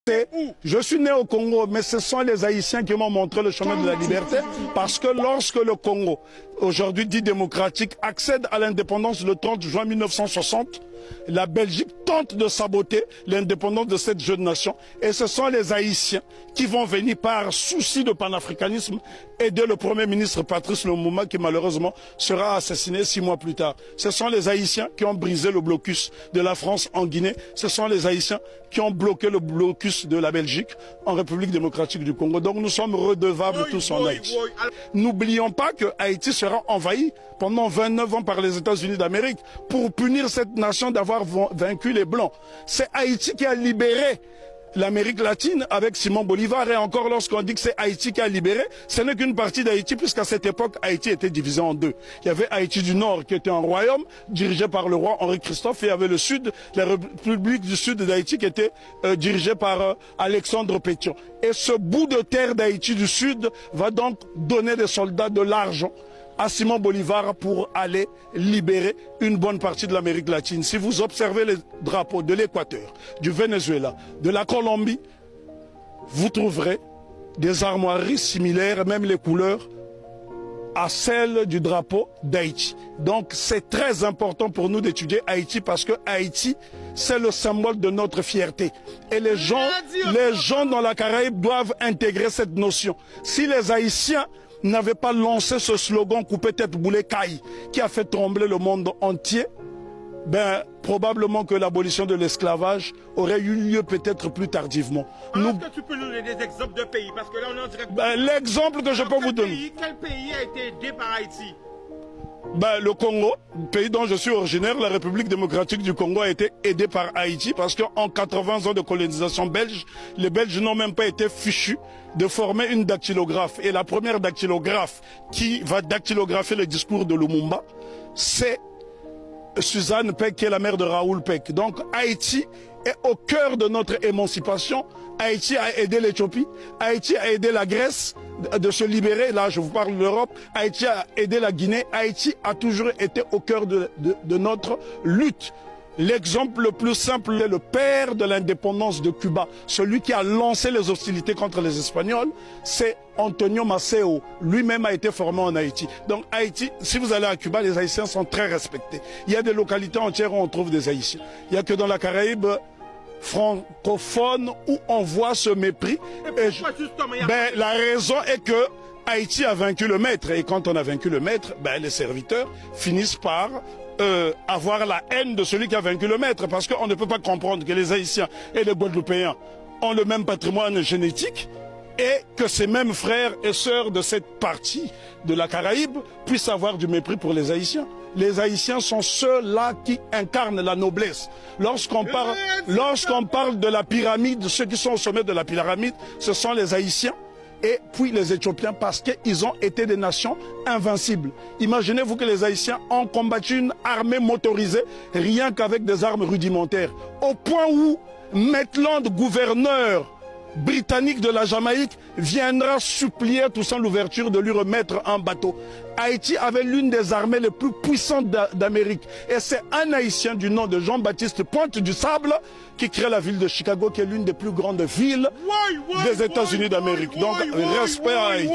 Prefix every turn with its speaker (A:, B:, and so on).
A: Je suis né au Congo, mais ce sont les Haïtiens qui m'ont montré le chemin de la liberté, parce que lorsque le Congo, aujourd'hui dit démocratique, accède à l'indépendance le 30 juin 1960, la Belgique tente de saboter l'indépendance de cette jeune nation. Et ce sont les Haïtiens qui vont venir par souci de panafricanisme aider le Premier ministre Patrice Lumumba qui malheureusement sera assassiné 6 mois plus tard. Ce sont les Haïtiens qui ont brisé le blocus de la France en Guinée. Ce sont les Haïtiens qui ont bloqué le blocus de la Belgique en République démocratique du Congo. Donc nous sommes redevables tous en Haïti. N'oublions pas que Haïti sera envahi pendant 29 ans par les États-Unis d'Amérique pour punir cette nation d'avoir vaincu les Blancs. C'est Haïti qui a libéré l'Amérique latine avec Simon Bolivar. Et encore, lorsqu'on dit que c'est Haïti qui a libéré, ce n'est qu'une partie d'Haïti, puisqu'à cette époque, Haïti était divisé en deux. Il y avait Haïti du Nord, qui était un royaume dirigé par le roi Henri Christophe, et il y avait le Sud, la République du Sud d'Haïti, qui était dirigée par Alexandre Pétion. Et ce bout de terre d'Haïti du Sud va donc donner des soldats de l'argent à Simon Bolivar pour aller libérer une bonne partie de l'Amérique latine. Si vous observez les drapeaux de l'Équateur, du Venezuela, de la Colombie, vous trouverez des armoiries similaires, même les couleurs, à celles du drapeau d'Haïti. Donc c'est très important pour nous d'étudier Haïti parce que Haïti, c'est le symbole de notre fierté. Et les gens dans la Caraïbe doivent intégrer cette notion. Si les Haïtiens n'avait pas lancé ce slogan coupé tête boulet caille qui a fait trembler le monde entier, ben probablement que l'abolition de l'esclavage aurait eu lieu peut-être plus tardivement.
B: Est-ce que tu peux nous donner des exemples de pays? Parce que là on est en direct.
A: L'exemple que je peux vous donner.
B: Quel pays a été aidé par Haïti?
A: Le Congo, pays dont je suis originaire, la République démocratique du Congo a été aidée par Haïti parce qu'en 80 ans de colonisation belge, les Belges n'ont même pas été fichus de former une dactylographe. Et la première dactylographe qui va dactylographer le discours de Lumumba, c'est Suzanne Peck, qui est la mère de Raoul Peck. Donc Haïti est au cœur de notre émancipation. Haïti a aidé l'Éthiopie, Haïti a aidé la Grèce de se libérer, là je vous parle de l'Europe, Haïti a aidé la Guinée, Haïti a toujours été au cœur de notre lutte. L'exemple le plus simple est le père de l'indépendance de Cuba, celui qui a lancé les hostilités contre les Espagnols, c'est Antonio Maceo, lui-même a été formé en Haïti. Donc Haïti, si vous allez à Cuba, les Haïtiens sont très respectés. Il y a des localités entières où on trouve des Haïtiens. Il n'y a que dans la Caraïbe francophone où on voit ce mépris. La raison est que Haïti a vaincu le maître, et quand on a vaincu le maître, les serviteurs finissent par avoir la haine de celui qui a vaincu le maître, parce qu'on ne peut pas comprendre que les Haïtiens et les Guadeloupéens ont le même patrimoine génétique et que ces mêmes frères et sœurs de cette partie de la Caraïbe puissent avoir du mépris pour les Haïtiens. Les Haïtiens sont ceux-là qui incarnent la noblesse. Lorsqu'on parle de la pyramide, ceux qui sont au sommet de la pyramide, ce sont les Haïtiens et puis les Éthiopiens, parce qu'ils ont été des nations invincibles. Imaginez-vous que les Haïtiens ont combattu une armée motorisée rien qu'avec des armes rudimentaires. Au point où Maitland, gouverneur britannique de la Jamaïque, viendra supplier Toussaint Louverture de lui remettre un bateau. Haïti avait l'une des armées les plus puissantes d'Amérique. Et c'est un Haïtien du nom de Jean-Baptiste Pointe du Sable qui crée la ville de Chicago, qui est l'une des plus grandes villes des États-Unis d'Amérique. Donc, respect à Haïti.